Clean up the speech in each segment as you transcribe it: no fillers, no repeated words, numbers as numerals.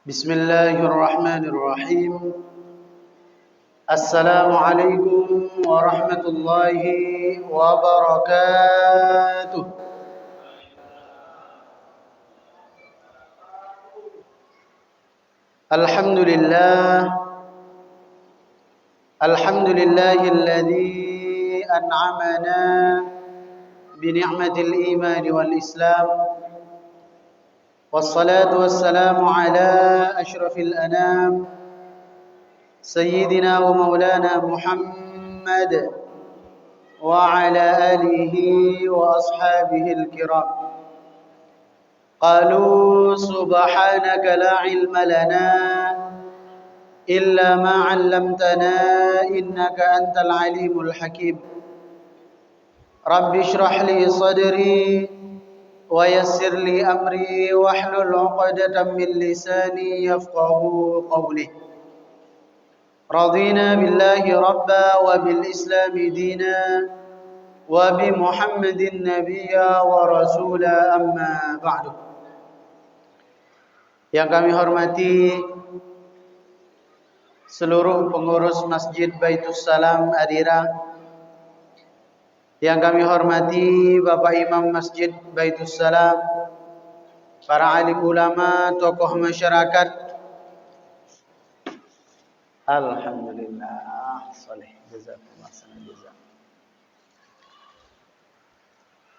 بسم الله الرحمن الرحيم. السلام عليكم ورحمة الله وبركاته. الحمد لله الذي أنعمنا بنعمة الإيمان والإسلام، والصلاة والسلام على أشرف الأنام سيدنا ومولانا محمد وعلى آله وأصحابه الكرام. قالوا سبحانك لا علم لنا إلا ما علمتنا إنك أنت العليم الحكيم. رب اشرح لي صدري ويسر لي أمري واحلل عقدة من لساني يفقه قولي. رضينا بالله ربا وبالإسلام دينا وبمحمد نبيا ورسولا أما بعد. Yang kami hormati seluruh pengurus Masjid Baitus Salam Adira, yang kami hormati Bapak Imam Masjid Baitus Salam, para alim ulama, tokoh masyarakat. Alhamdulillah, saleh, jazakumullah khairan.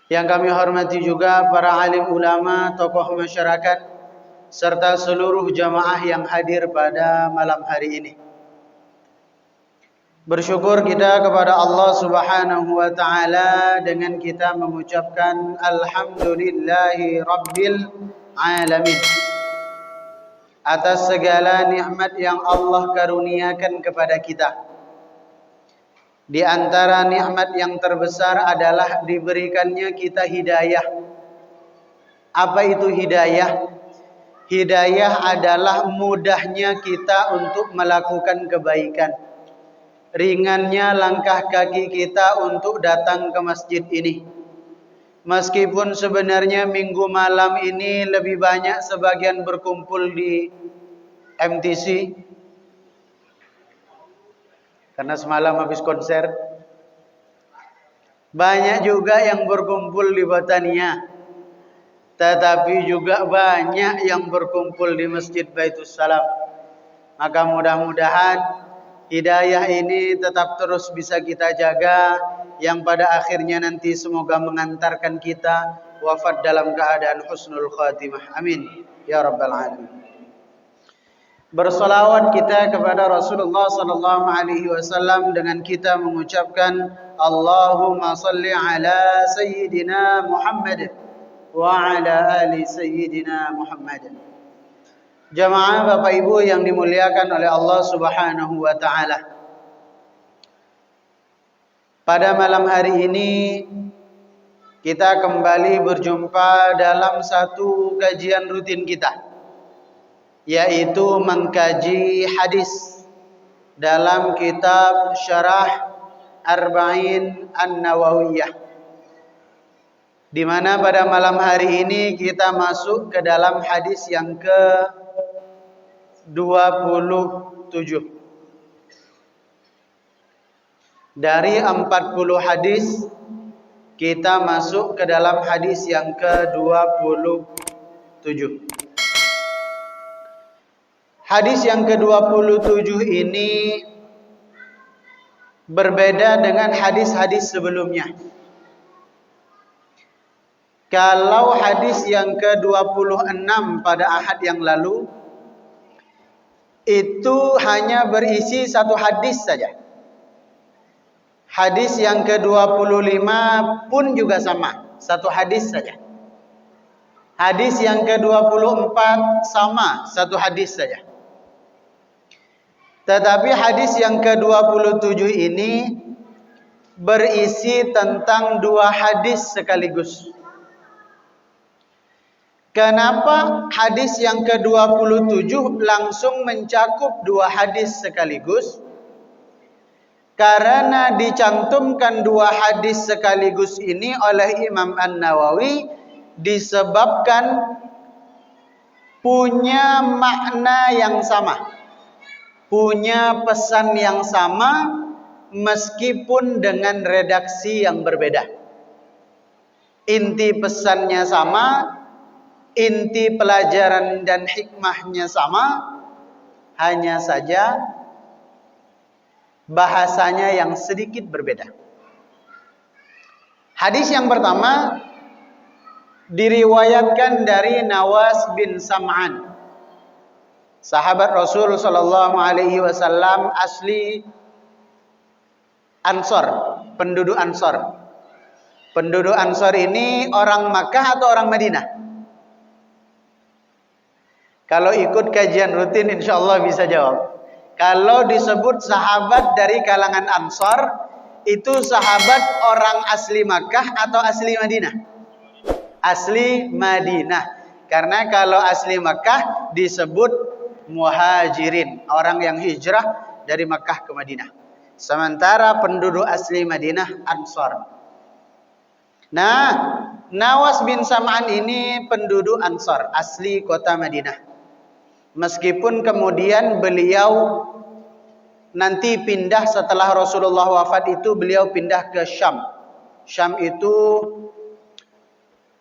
Yang kami hormati juga para alim ulama, tokoh masyarakat, serta seluruh jamaah yang hadir pada malam hari ini. Bersyukur kita kepada Allah Subhanahu wa taala dengan kita mengucapkan alhamdulillahi rabbil alamin atas segala nikmat yang Allah karuniakan kepada kita. Di antara nikmat yang terbesar adalah diberikannya kita hidayah. Apa itu hidayah? Hidayah adalah mudahnya kita untuk melakukan kebaikan. Ringannya langkah kaki kita untuk datang ke masjid ini. Meskipun sebenarnya minggu malam ini lebih banyak sebagian berkumpul di MTC karena semalam habis konser. Banyak juga yang berkumpul di Botania, tetapi juga banyak yang berkumpul di Masjid Baitus Salam. Maka mudah-mudahan hidayah ini tetap terus bisa kita jaga, yang pada akhirnya nanti semoga mengantarkan kita wafat dalam keadaan husnul khatimah. Amin ya rabbal alamin. Bersolawat kita kepada Rasulullah sallallahu alaihi wasallam dengan kita mengucapkan Allahumma salli ala sayyidina Muhammad wa ala ali sayyidina Muhammad. Jamaah Bapak Ibu yang dimuliakan oleh Allah Subhanahu wa taala. Pada malam hari ini kita kembali berjumpa dalam satu kajian rutin kita, yaitu mengkaji hadis dalam kitab Syarah Arba'in An-Nawawiyah, di mana pada malam hari ini kita masuk ke dalam hadis yang ke-27. Dari 40 hadis kita masuk ke dalam hadis yang ke-27. Hadis yang ke-27 ini berbeda dengan hadis-hadis sebelumnya. Kalau hadis yang ke-26 pada ahad yang lalu itu hanya berisi satu hadis saja. Hadis yang ke-25 pun juga sama, satu hadis saja. Hadis yang ke-24 sama, satu hadis saja. Tetapi hadis yang ke-27 ini berisi tentang dua hadis sekaligus. Kenapa hadis yang ke-27 langsung mencakup dua hadis sekaligus? Karena dicantumkan dua hadis sekaligus ini oleh Imam An-Nawawi disebabkan punya makna yang sama, punya pesan yang sama, meskipun dengan redaksi yang berbeda. Inti pesannya sama, inti pelajaran dan hikmahnya sama, hanya saja bahasanya yang sedikit berbeda. Hadis yang pertama diriwayatkan dari Nawas bin Sam'an, sahabat Rasul sallallahu alaihi wasallam, asli Ansor, penduduk Ansor. Penduduk Ansor ini orang Makkah atau orang Madinah? Kalau ikut kajian rutin insya Allah bisa jawab. Kalau disebut sahabat dari kalangan Ansor, itu sahabat orang asli Makkah atau asli Madinah? Asli Madinah. Karena kalau asli Makkah disebut muhajirin, orang yang hijrah dari Makkah ke Madinah. Sementara penduduk asli Madinah Ansor. Nah, Nawas bin Sam'an ini penduduk Ansor, asli kota Madinah. Meskipun kemudian beliau nanti pindah setelah Rasulullah wafat, itu beliau pindah ke Syam. Syam itu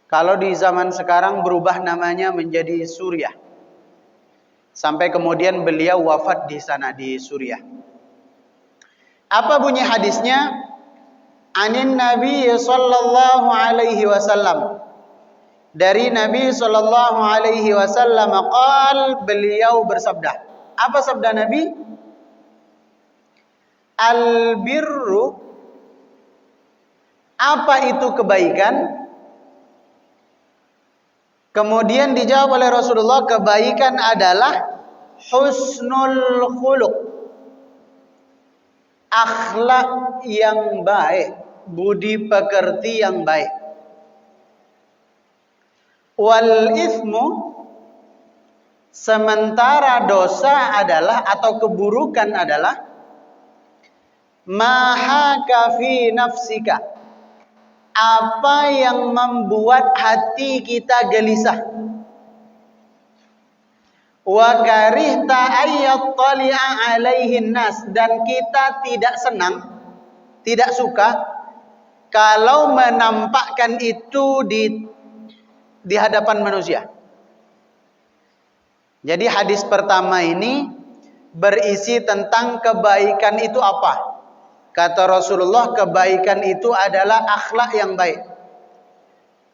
kalau di zaman sekarang berubah namanya menjadi Suriah. Sampai kemudian beliau wafat di sana, di Suriah. Apa bunyi hadisnya? Anin Nabi sallallahu alaihi wasallam. Dari Nabi sallallahu alaihi wasallam qal, beliau bersabda. Apa sabda Nabi? Al-birru, apa itu kebaikan? Kemudian dijawab oleh Rasulullah, kebaikan adalah husnul khuluq, akhlak yang baik, budi pekerti yang baik. Wal ithmu, sementara dosa adalah atau keburukan adalah mahaka fi nafsika, apa yang membuat hati kita gelisah. Wa karihta ayyattali'a alaihin nas, dan kita tidak senang, tidak suka kalau menampakkan itu di hadapan manusia. Jadi hadis pertama ini berisi tentang kebaikan itu apa? Kata Rasulullah, kebaikan itu adalah akhlak yang baik.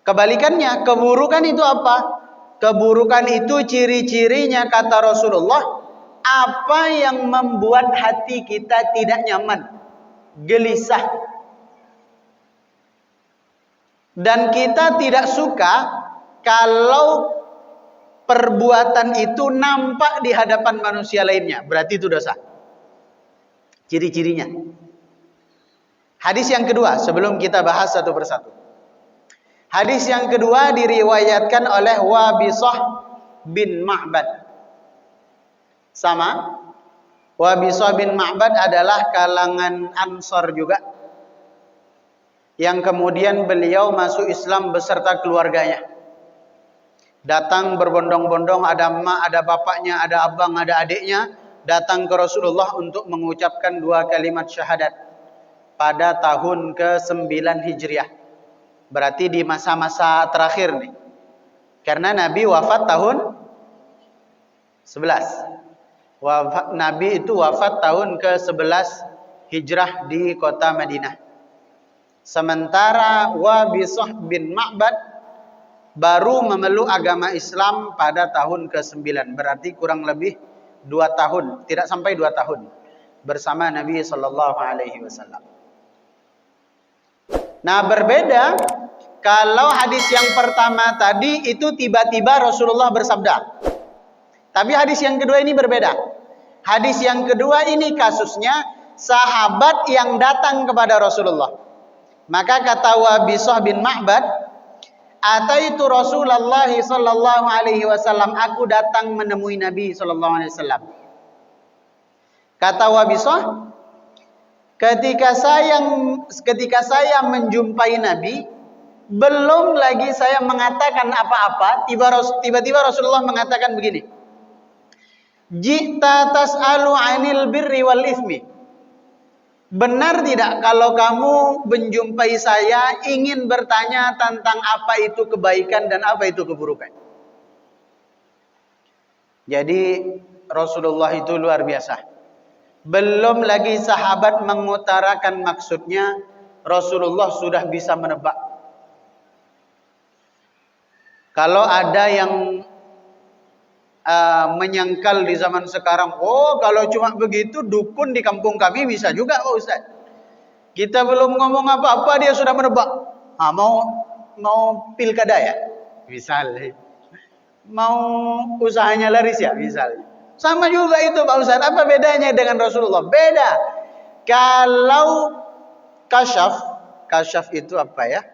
Kebalikannya, keburukan itu apa? Keburukan itu ciri-cirinya, kata Rasulullah, apa yang membuat hati kita tidak nyaman, gelisah. Dan kita tidak suka kalau perbuatan itu nampak di hadapan manusia lainnya. Berarti itu dosa. Ciri-cirinya. Hadis yang kedua, sebelum kita bahas satu persatu. Hadis yang kedua diriwayatkan oleh Wabisah bin Ma'bad. Sama. Wabisah bin Ma'bad adalah kalangan Ansor juga, yang kemudian beliau masuk Islam beserta keluarganya. Datang berbondong-bondong, ada emak, ada bapaknya, ada abang, ada adiknya, datang ke Rasulullah untuk mengucapkan 2 kalimat syahadat pada tahun ke-9 Hijriah. Berarti di masa-masa terakhir nih. Karena Nabi wafat tahun 11. Nabi itu wafat tahun ke-11 Hijrah di kota Madinah. Sementara Wabisah bin Ma'bad baru memeluk agama Islam pada tahun ke-9. Berarti kurang lebih 2 tahun, tidak sampai 2 tahun bersama Nabi sallallahu alaihi wasallam. Nah, berbeda kalau hadis yang pertama tadi itu tiba-tiba Rasulullah bersabda. Tapi hadis yang kedua ini berbeda. Hadis yang kedua ini kasusnya sahabat yang datang kepada Rasulullah. Maka kata Wabisah bin Ma'bad, ataitu Rasulullah sallallahu alaihi wasallam, aku datang menemui Nabi sallallahu alaihi wasallam. Kata Wabisah, ketika saya menjumpai Nabi, Belum lagi saya mengatakan apa-apa, tiba-tiba Rasulullah mengatakan begini. Ji'ta tas'alu 'anil birri wal ithmi. Benar tidak kalau kamu menjumpai saya ingin bertanya tentang apa itu kebaikan dan apa itu keburukan? Jadi Rasulullah itu luar biasa. Belum lagi sahabat mengutarakan maksudnya, Rasulullah sudah bisa menebak. Kalau ada yang menyangkal di zaman sekarang, oh kalau cuma begitu dukun di kampung kami bisa juga, oh Ustaz. Kita belum ngomong apa-apa dia sudah menebak. Mau pilkada ya, misalnya. Mau usahanya laris ya, misalnya. Sama juga itu Pak Ustaz. Apa bedanya dengan Rasulullah? Beda. Kalau kasyaf itu apa ya?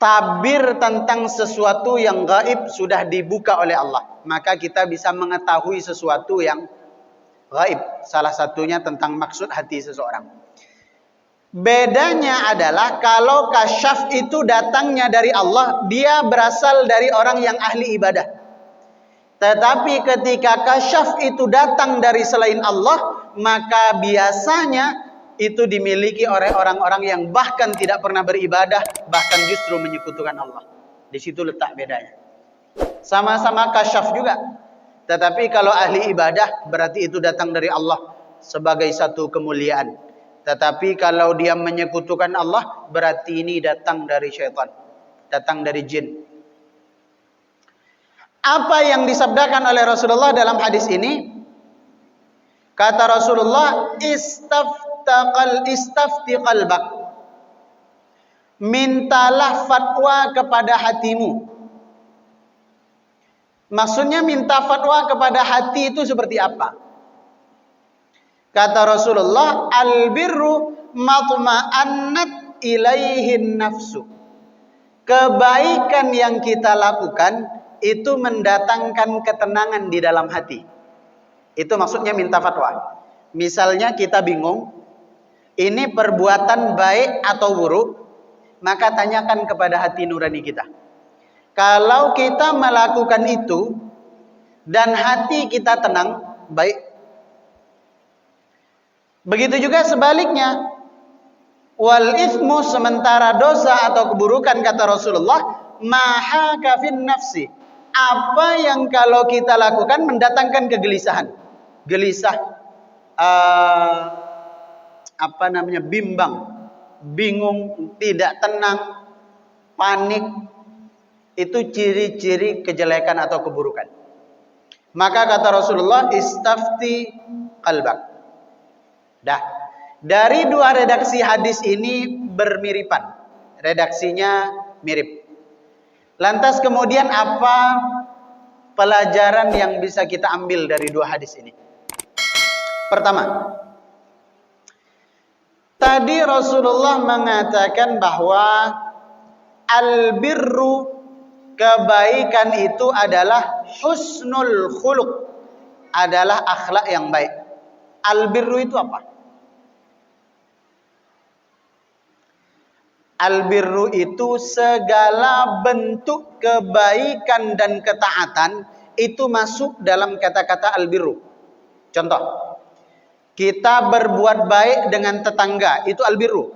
Tabir tentang sesuatu yang gaib sudah dibuka oleh Allah, maka kita bisa mengetahui sesuatu yang gaib. Salah satunya tentang maksud hati seseorang. Bedanya adalah kalau kasyaf itu datangnya dari Allah, dia berasal dari orang yang ahli ibadah. Tetapi ketika kasyaf itu datang dari selain Allah, maka biasanya itu dimiliki oleh orang-orang yang bahkan tidak pernah beribadah, bahkan justru menyekutukan Allah. Di situ letak bedanya. Sama-sama kasyaf juga. Tetapi kalau ahli ibadah berarti itu datang dari Allah sebagai satu kemuliaan. Tetapi kalau dia menyekutukan Allah berarti ini datang dari syaitan, datang dari jin. Apa yang disabdakan oleh Rasulullah dalam hadis ini? Kata Rasulullah, istafti qalbak. Mintalah fatwa kepada hatimu. Maksudnya minta fatwa kepada hati itu seperti apa? Kata Rasulullah, albirru matma'annat ilaihin nafsu. Kebaikan yang kita lakukan itu mendatangkan ketenangan di dalam hati. Itu maksudnya minta fatwa. Misalnya kita bingung, ini perbuatan baik atau buruk, maka tanyakan kepada hati nurani kita. Kalau kita melakukan itu dan hati kita tenang, baik. Begitu juga sebaliknya. Wal ithmu, sementara dosa atau keburukan, kata Rasulullah, maha kafin nafsi. Apa yang kalau kita lakukan mendatangkan kegelisahan. Gelisah, bimbang, bingung, tidak tenang, panik. Itu ciri-ciri kejelekan atau keburukan. Maka kata Rasulullah, istafti qalbak. Dah. Dari dua redaksi hadis ini bermiripan. Redaksinya mirip. Lantas kemudian apa pelajaran yang bisa kita ambil dari dua hadis ini? Pertama, tadi Rasulullah mengatakan bahwa albirru, kebaikan itu adalah husnul khuluq, adalah akhlak yang baik. Albirru itu apa? Albirru itu segala bentuk kebaikan dan ketaatan itu masuk dalam kata-kata albirru. Contoh, kita berbuat baik dengan tetangga, itu albirru.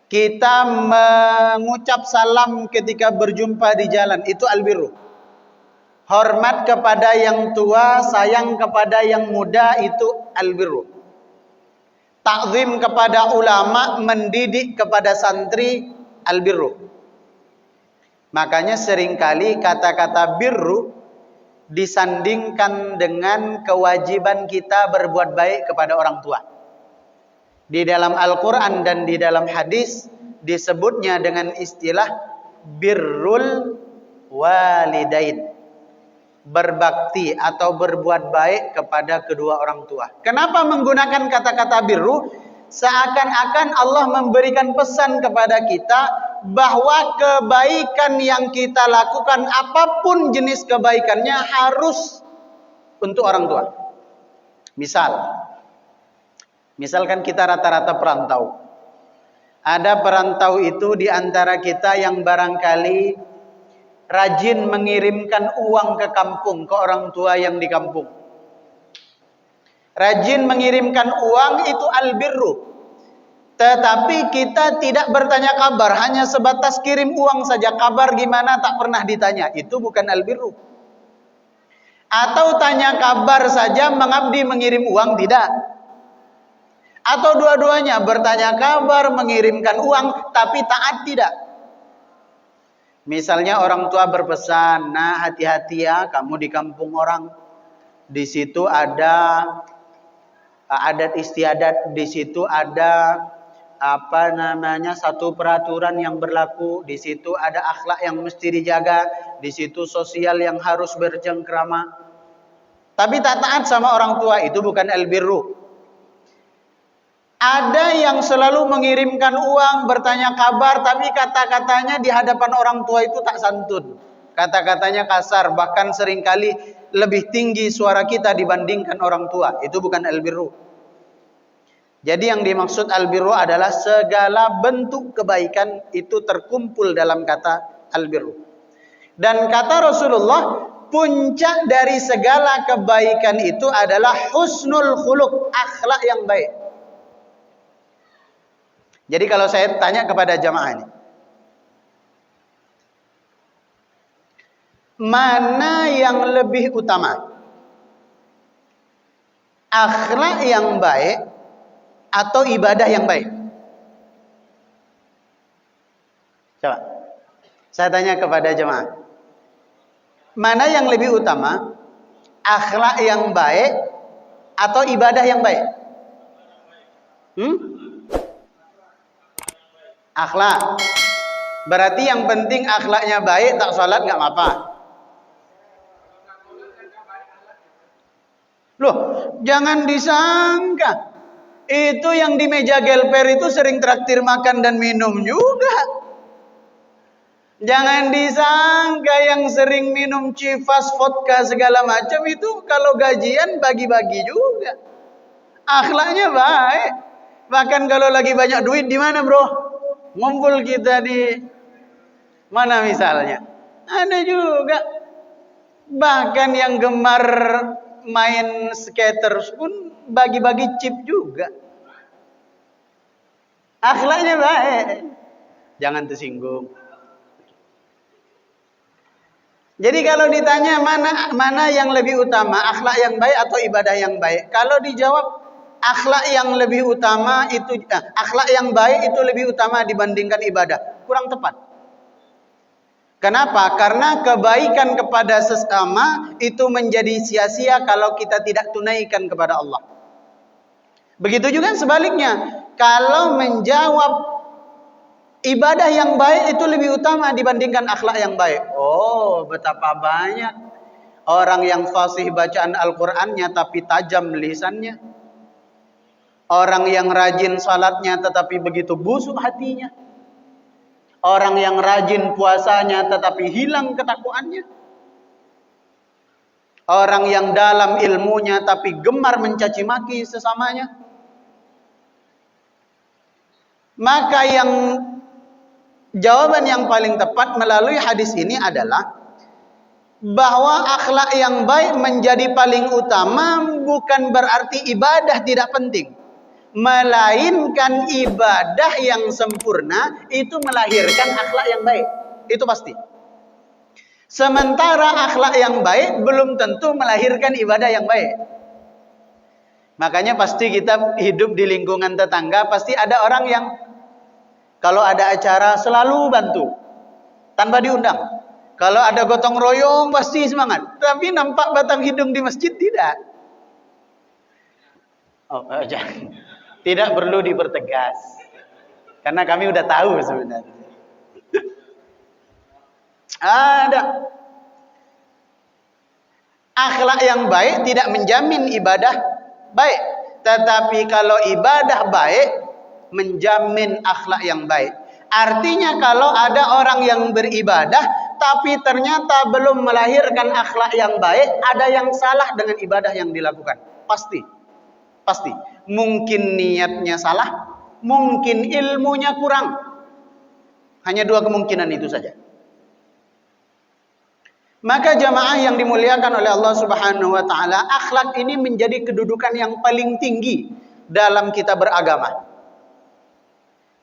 Kita mengucap salam ketika berjumpa di jalan, itu albirru. Hormat kepada yang tua, sayang kepada yang muda, itu albirru. Takzim kepada ulama, mendidik kepada santri, albirru. Makanya seringkali kata-kata birru disandingkan dengan kewajiban kita berbuat baik kepada orang tua. Di dalam Al-Quran dan di dalam hadis disebutnya dengan istilah birrul walidain. Berbakti atau berbuat baik kepada kedua orang tua. Kenapa menggunakan kata-kata birru? Seakan-akan Allah memberikan pesan kepada kita bahwa kebaikan yang kita lakukan, apapun jenis kebaikannya, harus untuk orang tua. Misalkan kita rata-rata perantau. Ada perantau itu di antara kita yang barangkali rajin mengirimkan uang ke kampung, ke orang tua yang di kampung. Rajin mengirimkan uang itu albirru. Tetapi kita tidak bertanya kabar, hanya sebatas kirim uang saja. Kabar gimana tak pernah ditanya. Itu bukan albirru. Atau tanya kabar saja, mengabdi mengirim uang, tidak. Atau dua-duanya, bertanya kabar, mengirimkan uang, tapi taat tidak. Misalnya orang tua berpesan, nah hati-hati ya, kamu di kampung orang. Di situ ada adat istiadat, di situ ada satu peraturan yang berlaku, di situ ada akhlak yang mesti dijaga, di situ sosial yang harus bercengkrama. Tapi tak taat sama orang tua, itu bukan albirru. Ada yang selalu mengirimkan uang, bertanya kabar, tapi kata-katanya di hadapan orang tua itu tak santun. Kata-katanya kasar, bahkan seringkali lebih tinggi suara kita dibandingkan orang tua. Itu bukan albirru. Jadi yang dimaksud albirru adalah segala bentuk kebaikan itu terkumpul dalam kata albirru. Dan kata Rasulullah, puncak dari segala kebaikan itu adalah husnul khuluq, akhlak yang baik. Jadi kalau saya tanya kepada jamaah ini, mana yang lebih utama? Akhlak yang baik atau ibadah yang baik? Coba. Saya tanya kepada jemaah. Mana yang lebih utama? Akhlak yang baik atau ibadah yang baik? Akhlak. Berarti yang penting akhlaknya baik, tak sholat nggak apa-apa. Loh, jangan disangka. Itu yang di meja gelper itu sering traktir makan dan minum juga. Jangan disangka yang sering minum Chivas, vodka segala macam itu kalau gajian bagi-bagi juga. Akhlaknya baik. Bahkan kalau lagi banyak duit di mana, bro? Ngumpul kita di mana misalnya? Ada juga. Bahkan yang gemar main skaters pun bagi-bagi chip juga. Akhlaknya baik. Jangan tersinggung. Jadi kalau ditanya mana yang lebih utama, akhlak yang baik atau ibadah yang baik? Kalau dijawab akhlak yang lebih utama itu akhlak yang baik itu lebih utama dibandingkan ibadah, kurang tepat. Kenapa? Karena kebaikan kepada sesama itu menjadi sia-sia kalau kita tidak tunaikan kepada Allah. Begitu juga sebaliknya, kalau menjawab ibadah yang baik itu lebih utama dibandingkan akhlak yang baik. Oh, betapa banyak orang yang fasih bacaan Al-Qur'annya tapi tajam lisannya. Orang yang rajin salatnya tetapi begitu busuk hatinya. Orang yang rajin puasanya tetapi hilang ketakwaannya. Orang yang dalam ilmunya tapi gemar mencaci maki sesamanya. Maka yang jawaban yang paling tepat melalui hadis ini adalah bahwa akhlak yang baik menjadi paling utama bukan berarti ibadah tidak penting. Melainkan ibadah yang sempurna itu melahirkan akhlak yang baik. Itu pasti. Sementara akhlak yang baik belum tentu melahirkan ibadah yang baik. Makanya pasti kita hidup di lingkungan tetangga, pasti ada orang yang kalau ada acara selalu bantu tanpa diundang. Kalau ada gotong royong pasti semangat. Tapi nampak batang hidung di masjid tidak. Jangan. Tidak perlu dipertegas. Karena kami udah tahu sebenarnya. Ada. Akhlak yang baik tidak menjamin ibadah baik. Tetapi kalau ibadah baik, menjamin akhlak yang baik. Artinya kalau ada orang yang beribadah, tapi ternyata belum melahirkan akhlak yang baik, ada yang salah dengan ibadah yang dilakukan. Pasti. Mungkin niatnya salah, mungkin ilmunya kurang. Hanya dua kemungkinan itu saja. Maka jamaah yang dimuliakan oleh Allah Subhanahu wa taala, akhlak ini menjadi kedudukan yang paling tinggi dalam kita beragama.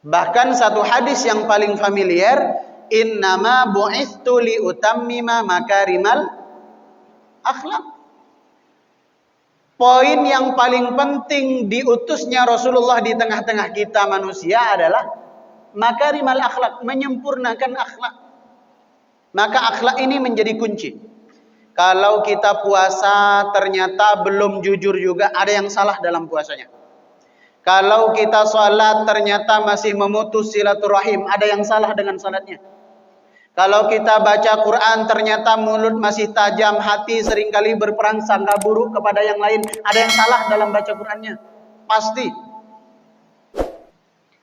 Bahkan satu hadis yang paling familiar, innama bu'itstu li utammima makarimal akhlak. Poin yang paling penting diutusnya Rasulullah di tengah-tengah kita manusia adalah makarimal akhlak, menyempurnakan akhlak. Maka akhlak ini menjadi kunci. Kalau kita puasa ternyata belum jujur juga, ada yang salah dalam puasanya. Kalau kita sholat ternyata masih memutus silaturahim, ada yang salah dengan salatnya. Kalau kita baca Quran ternyata mulut masih tajam, hati seringkali berprasangka buruk kepada yang lain, ada yang salah dalam baca Qurannya. Pasti.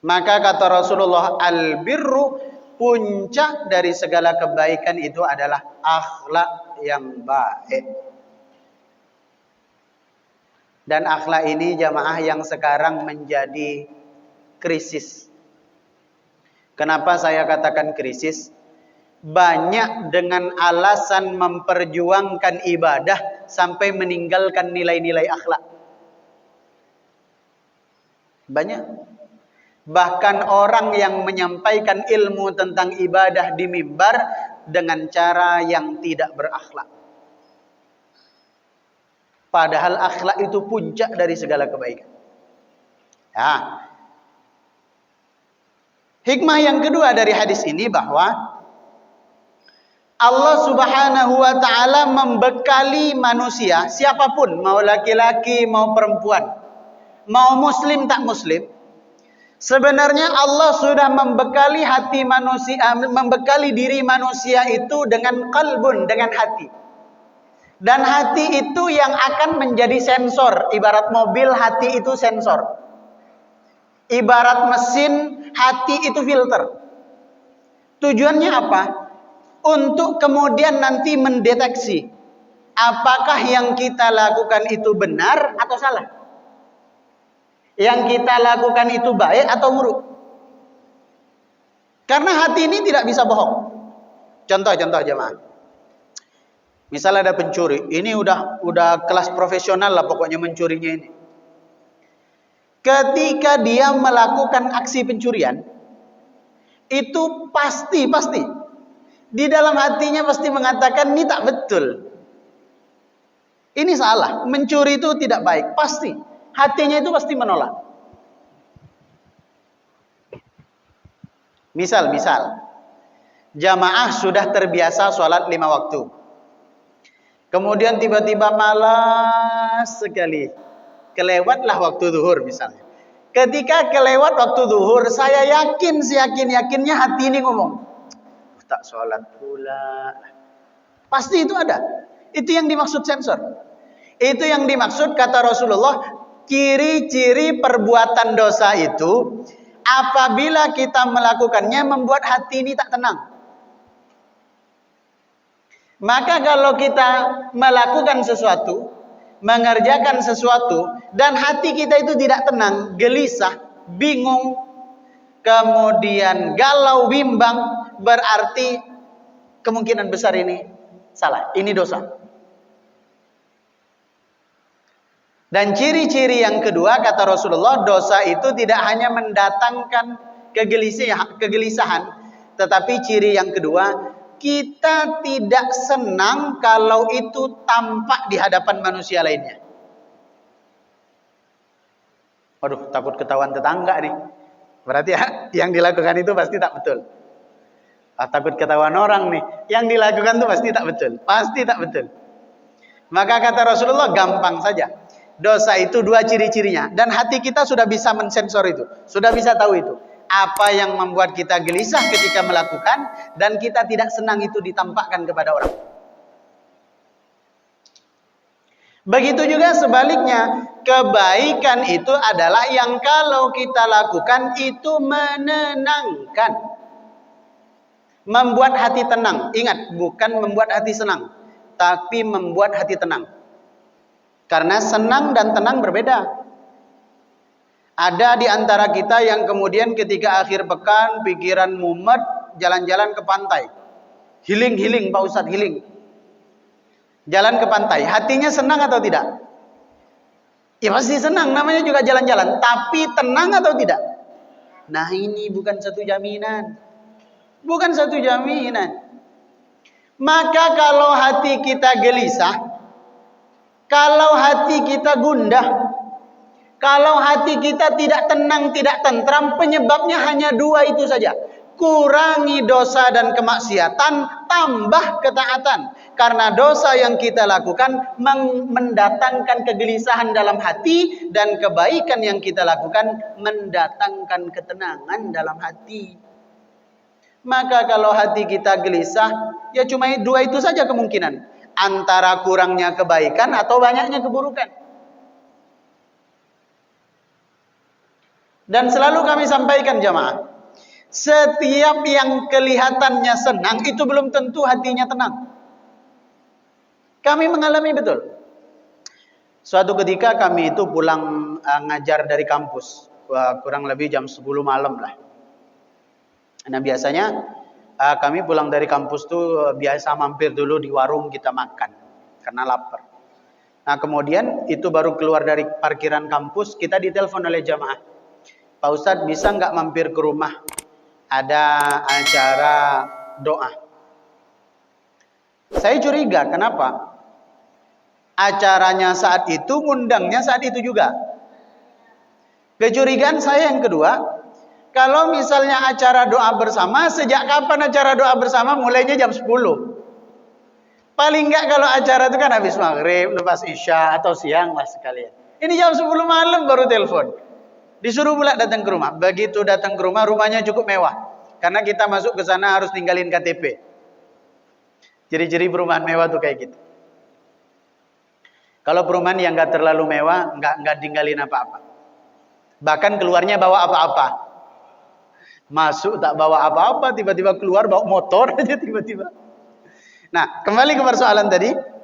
Maka kata Rasulullah, al-birru, puncak dari segala kebaikan itu adalah akhlak yang baik. Dan akhlak ini jamaah yang sekarang menjadi krisis. Kenapa saya katakan krisis? Banyak dengan alasan memperjuangkan ibadah sampai meninggalkan nilai-nilai akhlak. Banyak. Bahkan orang yang menyampaikan ilmu tentang ibadah di mimbar dengan cara yang tidak berakhlak. Padahal akhlak itu puncak dari segala kebaikan. Ya. Hikmah yang kedua dari hadis ini bahwa Allah Subhanahu wa taala membekali manusia, siapapun, mau laki-laki, mau perempuan, mau muslim tak muslim. Sebenarnya Allah sudah membekali hati manusia, membekali diri manusia itu dengan qalbun, dengan hati. Dan hati itu yang akan menjadi sensor. Ibarat mobil, hati itu sensor. Ibarat mesin, hati itu filter. Tujuannya apa? Untuk kemudian nanti mendeteksi apakah yang kita lakukan itu benar atau salah. Yang kita lakukan itu baik atau buruk. Karena hati ini tidak bisa bohong. Contoh jemaah. Misal ada pencuri, ini udah kelas profesional lah pokoknya mencurinya ini. Ketika dia melakukan aksi pencurian, itu pasti di dalam hatinya pasti mengatakan ini tak betul. Ini salah, mencuri itu tidak baik, pasti. Hatinya itu pasti menolak. Misal, jamaah sudah terbiasa sholat 5 waktu. Kemudian tiba-tiba malas sekali. Kelewatlah waktu zuhur misalnya. Ketika kelewat waktu zuhur, saya yakinnya hati ini ngomong, tak sholat pula. Pasti itu ada. Itu yang dimaksud sensor. Itu yang dimaksud kata Rasulullah, ciri-ciri perbuatan dosa itu apabila kita melakukannya membuat hati ini tak tenang. Maka kalau kita melakukan sesuatu, mengerjakan sesuatu, dan hati kita itu tidak tenang, gelisah, bingung, kemudian galau, bimbang, berarti kemungkinan besar ini salah, ini dosa. Dan ciri-ciri yang kedua kata Rasulullah, dosa itu tidak hanya mendatangkan kegelisahan, tetapi ciri yang kedua, kita tidak senang kalau itu tampak di hadapan manusia lainnya. Waduh, takut ketahuan tetangga nih. Berarti yang dilakukan itu pasti tak betul. Takut ketahuan orang nih, yang dilakukan itu pasti tak betul. Maka kata Rasulullah, gampang saja. Dosa itu dua ciri-cirinya, dan hati kita sudah bisa mensensor itu, sudah bisa tahu itu. Apa yang membuat kita gelisah ketika melakukan, dan kita tidak senang itu ditampakkan kepada orang. Begitu juga sebaliknya, kebaikan itu adalah yang kalau kita lakukan itu menenangkan, membuat hati tenang. Ingat, bukan membuat hati senang, tapi membuat hati tenang. Karena senang dan tenang berbeda. Ada di antara kita yang kemudian ketika akhir pekan pikiran mumet, jalan-jalan ke pantai. Healing Pak Ustadz, healing. Jalan ke pantai, hatinya senang atau tidak? Ya pasti senang, namanya juga jalan-jalan. Tapi tenang atau tidak? Nah ini bukan satu jaminan. Bukan satu jaminan. Maka kalau hati kita gelisah, kalau hati kita gundah, kalau hati kita tidak tenang, tidak tentram, penyebabnya hanya dua itu saja. Kurangi dosa dan kemaksiatan, tambah ketaatan. Karena dosa yang kita lakukan mendatangkan kegelisahan dalam hati, dan kebaikan yang kita lakukan mendatangkan ketenangan dalam hati. Maka kalau hati kita gelisah, ya cuma dua itu saja kemungkinan. Antara kurangnya kebaikan atau banyaknya keburukan. Dan selalu kami sampaikan jamaah, setiap yang kelihatannya senang itu belum tentu hatinya tenang. Kami mengalami betul. Suatu ketika kami itu pulang ngajar dari kampus, kurang lebih jam 10 malam lah. Nah biasanya kami pulang dari kampus tuh biasa mampir dulu di warung kita makan karena lapar. Nah kemudian itu baru keluar dari parkiran kampus, kita ditelepon oleh jamaah. Pak Ustadz bisa nggak mampir ke rumah? Ada acara doa. Saya curiga, kenapa? Acaranya saat itu, ngundangnya saat itu juga. Kecurigaan saya yang kedua, kalau misalnya acara doa bersama, sejak kapan acara doa bersama? Mulainya jam 10. Paling nggak kalau acara itu kan habis maghrib, lepas isya atau siang lah sekalian. Ini jam 10 malam baru telepon. Disuruh pula datang ke rumah. Begitu datang ke rumah, rumahnya cukup mewah. Karena kita masuk ke sana harus ninggalin KTP. Ciri-ciri perumahan mewah tuh kayak gitu. Kalau perumahan yang nggak terlalu mewah, nggak tinggalin apa-apa. Bahkan keluarnya bawa apa-apa. Masuk tak bawa apa-apa, tiba-tiba keluar bawa motor aja tiba-tiba. Nah, kembali ke persoalan tadi.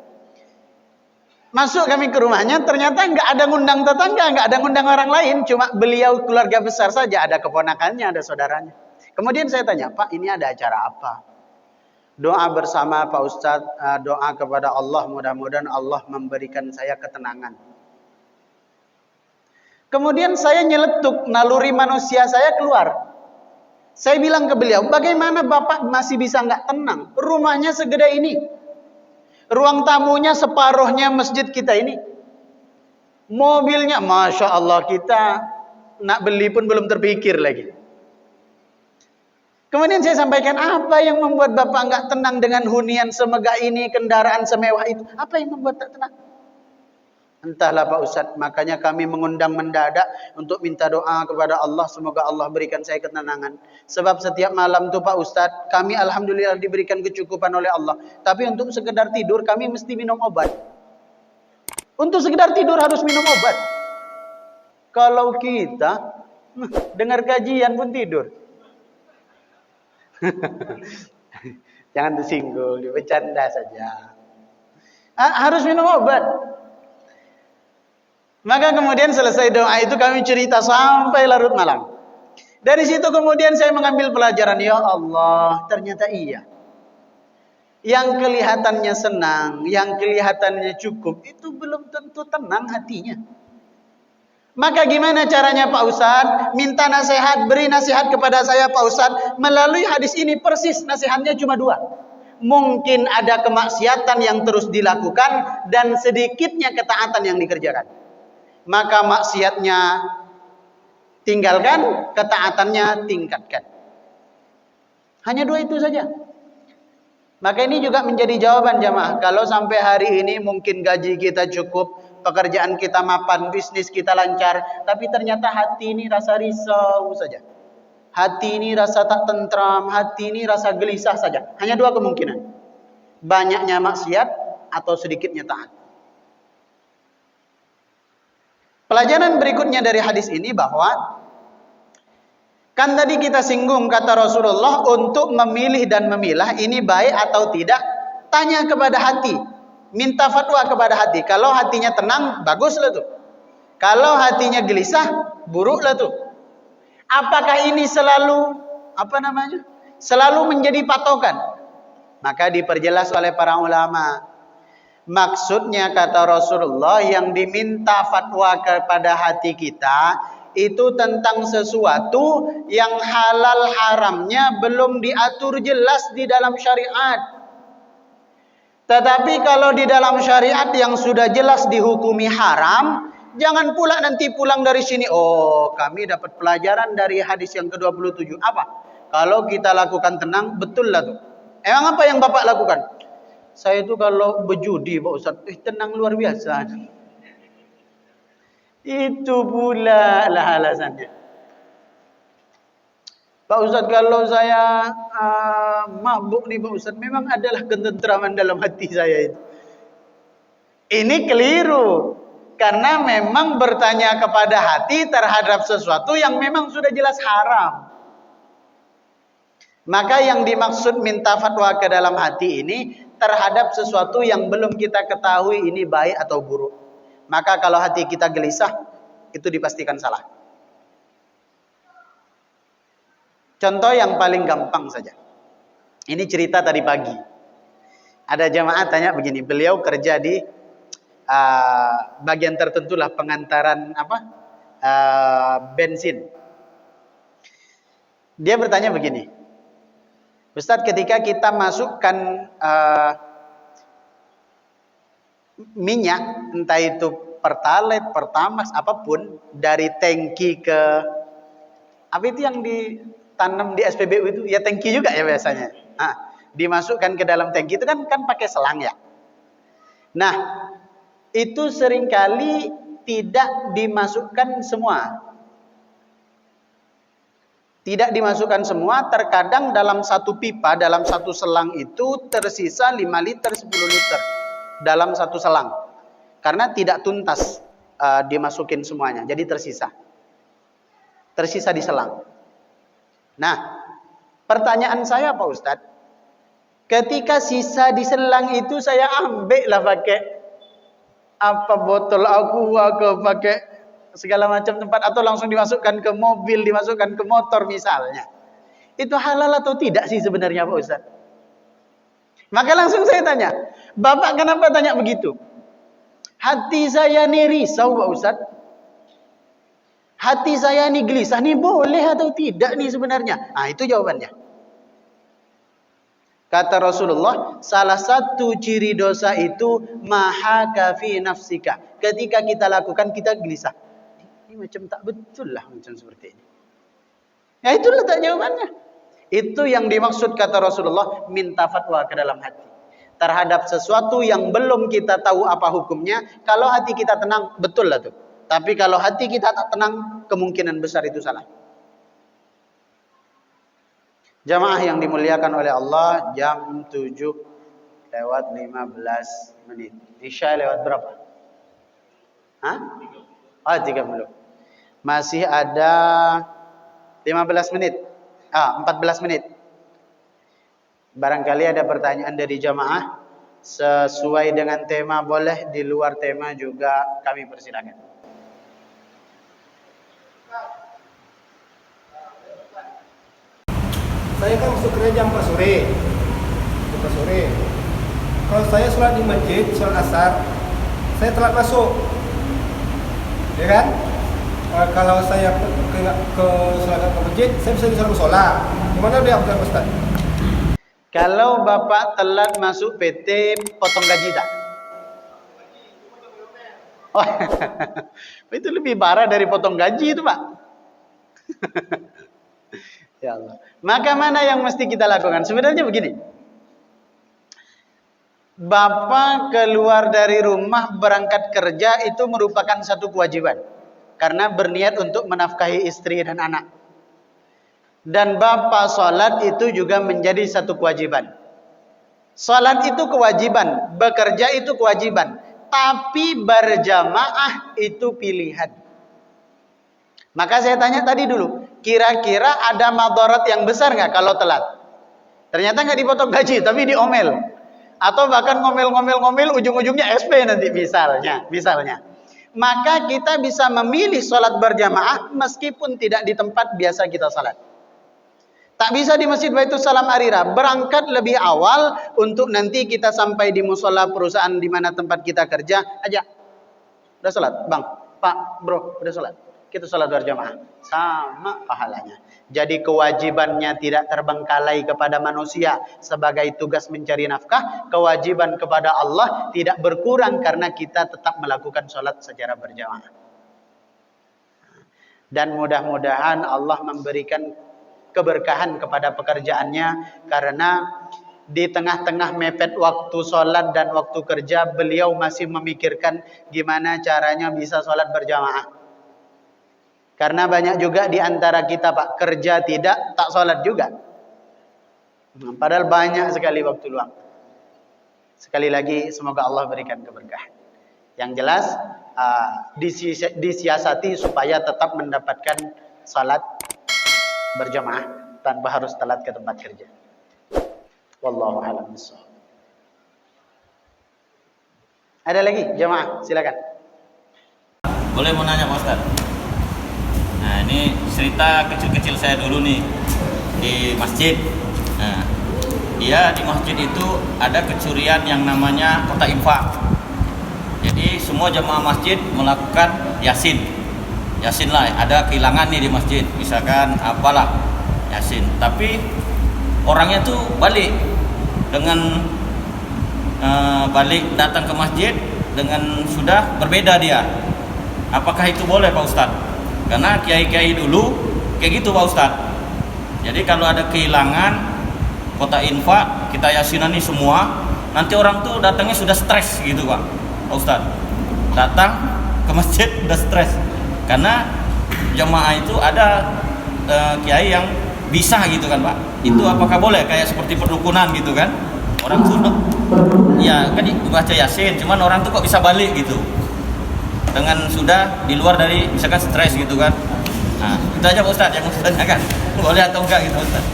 Masuk kami ke rumahnya, ternyata nggak ada ngundang tetangga, nggak ada ngundang orang lain, cuma beliau keluarga besar saja, ada keponakannya, ada saudaranya. Kemudian saya tanya, Pak, ini ada acara apa? Doa bersama Pak Ustadz, doa kepada Allah, mudah-mudahan Allah memberikan saya ketenangan. Kemudian saya nyeletuk, naluri manusia saya keluar. Saya bilang ke beliau, bagaimana Bapak masih bisa nggak tenang? Rumahnya segede ini. Ruang tamunya separuhnya masjid kita ini. Mobilnya, Masya Allah, kita nak beli pun belum terpikir lagi. Kemudian saya sampaikan, apa yang membuat Bapak nggak tenang dengan hunian semegah ini, kendaraan semewah itu? Apa yang membuat tak tenang? Entahlah Pak Ustadz, makanya kami mengundang mendadak untuk minta doa kepada Allah. Semoga Allah berikan saya ketenangan. Sebab setiap malam tuh Pak Ustadz, kami alhamdulillah diberikan kecukupan oleh Allah. Tapi untuk sekedar tidur kami mesti minum obat. Untuk sekedar tidur harus minum obat. Kalau kita dengar kajian pun tidur. Jangan tersinggung, bercanda saja. Harus minum obat. Maka kemudian selesai doa itu kami cerita sampai larut malam. Dari situ kemudian saya mengambil pelajaran, ya Allah, ternyata iya. Yang kelihatannya senang, yang kelihatannya cukup, itu belum tentu tenang hatinya. Maka gimana caranya Pak Ustadz? Minta nasihat, beri nasihat kepada saya Pak Ustadz. Melalui hadis ini persis nasihatnya cuma dua. Mungkin ada kemaksiatan yang terus dilakukan dan sedikitnya ketaatan yang dikerjakan. Maka maksiatnya tinggalkan, ketaatannya tingkatkan. Hanya dua itu saja. Maka ini juga menjadi jawaban jamaah. Kalau sampai hari ini mungkin gaji kita cukup, pekerjaan kita mapan, bisnis kita lancar, tapi ternyata hati ini rasa risau saja. Hati ini rasa tak tentram, hati ini rasa gelisah saja. Hanya dua kemungkinan. Banyaknya maksiat atau sedikitnya taat. Pelajaran berikutnya dari hadis ini bahwa kan tadi kita singgung kata Rasulullah untuk memilih dan memilah ini baik atau tidak, tanya kepada hati, minta fatwa kepada hati. Kalau hatinya tenang, baguslah tuh. Kalau hatinya gelisah, buruklah tuh. Apakah ini selalu selalu menjadi patokan? Maka diperjelas oleh para ulama. Maksudnya kata Rasulullah, yang diminta fatwa kepada hati kita itu tentang sesuatu yang halal haramnya belum diatur jelas di dalam syariat. Tetapi kalau di dalam syariat yang sudah jelas dihukumi haram, jangan pula nanti pulang dari sini, oh kami dapat pelajaran dari hadis yang ke-27. Apa? Kalau kita lakukan tenang, betul lah tuh. Emang apa yang Bapak lakukan? Saya itu kalau berjudi Pak Ustaz, tenang luar biasa. Itu pula lah alasannya. Pak Ustaz, kalau saya mabuk nih Pak Ustaz, memang adalah ketentraman dalam hati saya itu. Ini keliru. Karena memang bertanya kepada hati terhadap sesuatu yang memang sudah jelas haram. Maka yang dimaksud minta fatwa ke dalam hati ini terhadap sesuatu yang belum kita ketahui ini baik atau buruk. Maka kalau hati kita gelisah, itu dipastikan salah. Contoh yang paling gampang saja. Ini cerita tadi pagi. Ada jamaah tanya begini, beliau kerja di bagian tertentu lah, pengantaran bensin. Dia bertanya begini, Ustaz, ketika kita masukkan minyak, entah itu Pertalite, Pertamax, apapun, dari tangki ke apa itu yang ditanam di SPBU itu, ya tangki juga ya biasanya. Dimasukkan ke dalam tangki itu kan pakai selang ya. Nah, itu seringkali tidak dimasukkan semua. Tidak dimasukkan semua, terkadang dalam satu pipa, dalam satu selang itu tersisa 5 liter, 10 liter dalam satu selang. Karena tidak tuntas dimasukin semuanya, jadi tersisa. Tersisa di selang. Nah, pertanyaan saya Pak Ustadz, ketika sisa di selang itu saya ambil lah pakai botol aqua, pakai segala macam tempat, atau langsung dimasukkan ke mobil, dimasukkan ke motor misalnya. Itu halal atau tidak sih sebenarnya Pak Ustaz? Maka langsung saya tanya, Bapak kenapa tanya begitu? Hati saya ini risau Pak Ustaz. Hati saya ini gelisah, ini boleh atau tidak nih sebenarnya? Nah, itu jawabannya. Kata Rasulullah, salah satu ciri dosa itu mahaka fi nafsika. Ketika kita lakukan, kita gelisah. Ini macam tak betul lah macam seperti ini. Ya itu letak jawabannya. Itu yang dimaksud kata Rasulullah, minta fatwa ke dalam hati. Terhadap sesuatu yang belum kita tahu apa hukumnya, kalau hati kita tenang, betul lah tuh. Tapi kalau hati kita tak tenang, kemungkinan besar itu salah. Jamaah yang dimuliakan oleh Allah, jam 7 lewat 15 menit. Isya lewat berapa? Hah? 30. Masih ada 15 menit. 14 menit. Barangkali ada pertanyaan dari jamaah sesuai dengan tema, boleh, di luar tema juga kami persilakan. Saya kan masuk kerja jam 4 sore. Kalau saya sholat di masjid, sholat asar, saya telat masuk. Ya kan? Kalau saya ke sholat ke masjid, saya bisa di sholat musola. Gimana dia Pak Ustaz? Kalau Bapak telat masuk PT, potong gaji tak? Oh, itu lebih parah dari potong gaji itu Pak. Ya Allah. Maka mana yang mesti kita lakukan? Sebenarnya begini. Bapak keluar dari rumah berangkat kerja itu merupakan satu kewajiban. Karena berniat untuk menafkahi istri dan anak. Dan Bapak sholat itu juga menjadi satu kewajiban. Sholat itu kewajiban, bekerja itu kewajiban. Tapi berjamaah itu pilihan. Maka saya tanya tadi dulu, kira-kira ada madarat yang besar nggak kalau telat? Ternyata nggak dipotong gaji, tapi diomel. Atau bahkan ngomel-ngomel, ujung-ujungnya SP nanti misalnya. maka kita bisa memilih sholat berjamaah meskipun tidak di tempat biasa kita sholat. Tak bisa di Masjid Baitul Salam Harira, berangkat lebih awal untuk nanti kita sampai di musola perusahaan di mana tempat kita kerja aja. Udah sholat, bang, pak, bro, udah sholat. Kita sholat berjamaah, sama pahalanya. Jadi kewajibannya tidak terbengkalai kepada manusia sebagai tugas mencari nafkah. Kewajiban kepada Allah tidak berkurang karena kita tetap melakukan sholat secara berjamaah. Dan mudah-mudahan Allah memberikan keberkahan kepada pekerjaannya, karena di tengah-tengah mepet waktu sholat dan waktu kerja, beliau masih memikirkan gimana caranya bisa sholat berjamaah. Karena banyak juga di antara kita, Pak, kerja tidak, tak sholat juga. Padahal banyak sekali waktu luang. Sekali lagi, semoga Allah berikan keberkahan. Yang jelas, disiasati supaya tetap mendapatkan sholat berjamaah tanpa harus telat ke tempat kerja. Wallahu a'lam bishawab. Ada lagi jamaah, silakan. Boleh mau nanya Pak Ustaz? Nah, ini cerita kecil-kecil saya dulu nih di masjid. Nah, dia di masjid itu ada kecurian yang namanya kotak infak. Jadi semua jamaah masjid melakukan yasin lah, ada kehilangan nih di masjid, misalkan apalah yasin, tapi orangnya tuh balik dengan balik datang ke masjid dengan sudah berbeda dia. Apakah itu boleh Pak Ustadz? Karena kiai-kiai dulu kayak gitu Pak Ustadz. Jadi kalau ada kehilangan kotak infak, kita yasinan nih semua, nanti orang tuh datangnya sudah stres gitu Pak Ustadz. Datang ke masjid udah stres. Karena jamaah itu ada kiai yang bisa gitu kan Pak. Itu apakah boleh kayak seperti perdukunan gitu kan? Orang sudah ya kan baca yasin, cuman orang tuh kok bisa balik gitu. Dengan sudah di luar dari misalkan stres gitu kan. Nah, itu aja Pak Ustadz yang saya tanyakan. Boleh atau enggak gitu Ustadz?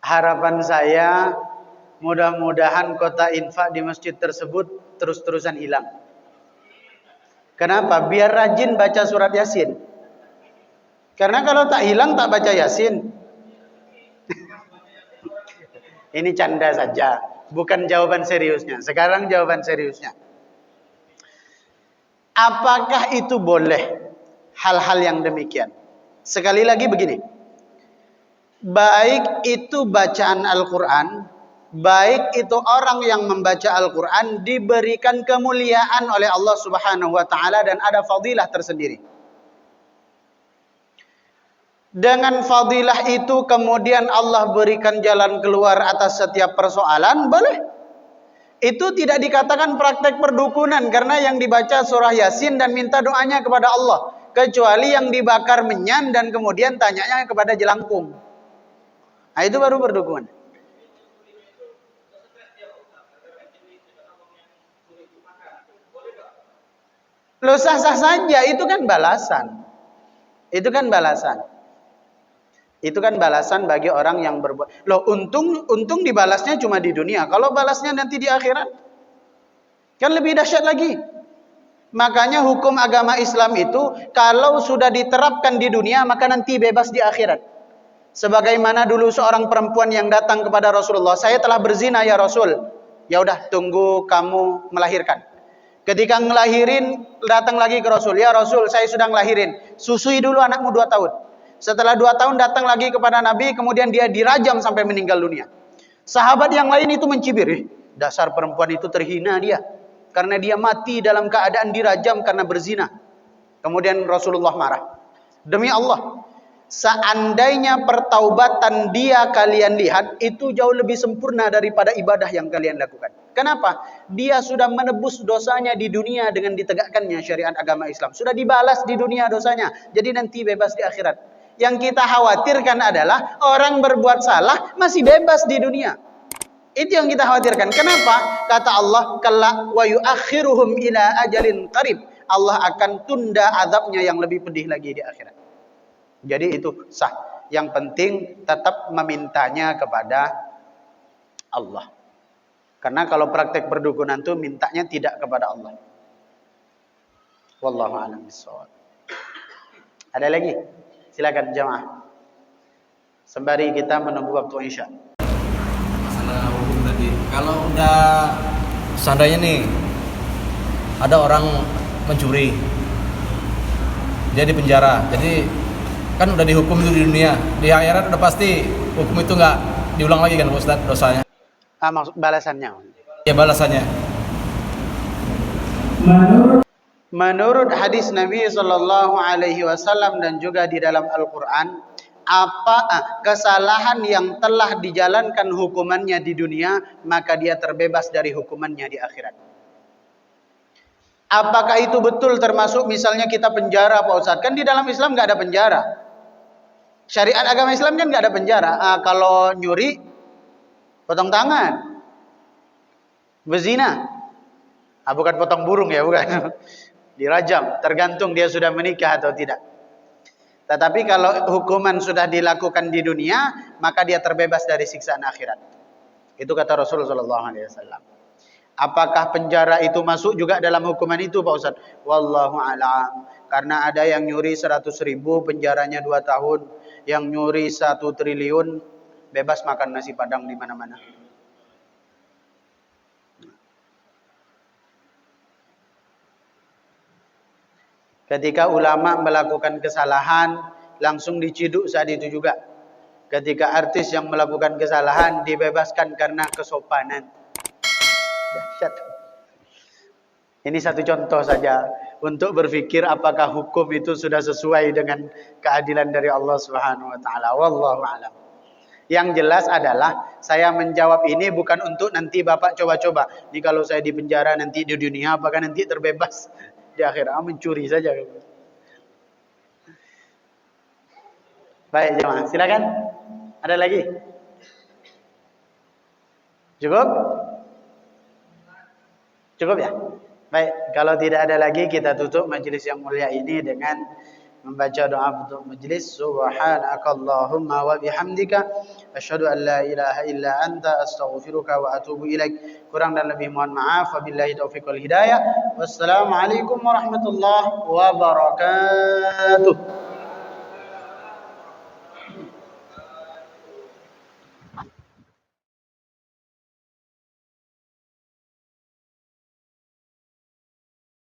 Harapan saya mudah-mudahan kotak infak di masjid tersebut terus-terusan hilang. Kenapa? Biar rajin baca surat Yasin. Karena kalau tak hilang tak baca Yasin. Ini canda saja, bukan jawaban seriusnya. Sekarang jawaban seriusnya. Apakah itu boleh hal-hal yang demikian? Sekali lagi begini. Baik itu bacaan Al-Quran, baik itu orang yang membaca Al-Quran diberikan kemuliaan oleh Allah Subhanahu wa ta'ala dan ada fadilah tersendiri. Dengan fadilah itu kemudian Allah berikan jalan keluar atas setiap persoalan, boleh. Itu tidak dikatakan praktek perdukunan, karena yang dibaca surah Yasin dan minta doanya kepada Allah, kecuali yang dibakar menyan dan kemudian tanyanya kepada jelangkung. Nah, itu baru perdukunan. Loh, sah-sah saja, itu kan balasan. Itu kan balasan. Itu kan balasan bagi orang yang berbuat. Loh, untung dibalasnya cuma di dunia. Kalau balasnya nanti di akhirat, kan lebih dahsyat lagi. Makanya hukum agama Islam itu kalau sudah diterapkan di dunia, maka nanti bebas di akhirat. Sebagaimana dulu seorang perempuan yang datang kepada Rasulullah, saya telah berzina ya Rasul. Ya udah, tunggu kamu melahirkan. Ketika ngelahirin, datang lagi ke Rasul. Ya Rasul, saya sudah ngelahirin. Susui dulu anakmu 2 tahun. Setelah 2 tahun datang lagi kepada Nabi, kemudian dia dirajam sampai meninggal dunia. Sahabat yang lain itu mencibir, dasar perempuan itu terhina dia. Karena dia mati dalam keadaan dirajam karena berzina. Kemudian Rasulullah marah. Demi Allah, seandainya pertaubatan dia kalian lihat, itu jauh lebih sempurna daripada ibadah yang kalian lakukan. Kenapa? Dia sudah menebus dosanya di dunia dengan ditegakkannya syariat agama Islam. Sudah dibalas di dunia dosanya. Jadi nanti bebas di akhirat. Yang kita khawatirkan adalah orang berbuat salah masih bebas di dunia. Itu yang kita khawatirkan. Kenapa? Kata Allah, kalla wa yuakhiruhum ila ajalin qarib. Allah akan tunda azabnya yang lebih pedih lagi di akhirat. Jadi itu sah. Yang penting tetap memintanya kepada Allah. Karena kalau praktek perdukunan itu mintanya tidak kepada Allah. Wallahu a'lam bishawab. Ada lagi? Silakan jamaah. Sembari kita menunggu waktu Isya. Masalah hukum tadi. Kalau udah seandainya nih ada orang mencuri, dia di penjara, jadi kan udah dihukum di dunia, di akhirat udah pasti hukum itu nggak diulang lagi kan Ustaz dosanya? Maksud balasannya? Ya balasannya. Menurut hadis Nabi Sallallahu Alaihi Wasallam dan juga di dalam Al-Quran, kesalahan yang telah dijalankan hukumannya di dunia, maka dia terbebas dari hukumannya di akhirat. Apakah itu betul termasuk misalnya kita penjara Pak Ustadz? Kan di dalam Islam nggak ada penjara. Syariat agama Islam kan nggak ada penjara. Kalau nyuri, potong tangan. Berzina, bukan potong burung ya, bukan. Dirajam, tergantung dia sudah menikah atau tidak. Tetapi kalau hukuman sudah dilakukan di dunia, maka dia terbebas dari siksaan akhirat. Itu kata Rasulullah SAW. Apakah penjara itu masuk juga dalam hukuman itu Pak Ustaz? Wallahu a'lam. Karena ada yang nyuri 100.000 penjaranya 2 tahun, yang nyuri 1 triliun bebas makan nasi padang di mana-mana. Ketika ulama melakukan kesalahan, langsung diciduk saat itu juga. Ketika artis yang melakukan kesalahan dibebaskan karena kesopanan. Dahsyat. Ini satu contoh saja untuk berpikir apakah hukum itu sudah sesuai dengan keadilan dari Allah Subhanahu wa taala. Wallahu a'lam. Yang jelas adalah saya menjawab ini bukan untuk nanti Bapak coba-coba. Ini kalau saya di penjara nanti di dunia apakah nanti terbebas? Di akhirat mencuri saja. Baik jemaah, silakan. Ada lagi? Cukup? Cukup ya? Baik, kalau tidak ada lagi kita tutup majelis yang mulia ini dengan membaca doa untuk majelis. Subhanakallahumma wa bihamdika asyhadu an la ilaha illa anta astaghfiruka wa atubu ilaik. Kurang dan lebih mohon maaf. Wabillahi taufiq wal hidayah. Wassalamualaikum warahmatullahi wabarakatuh.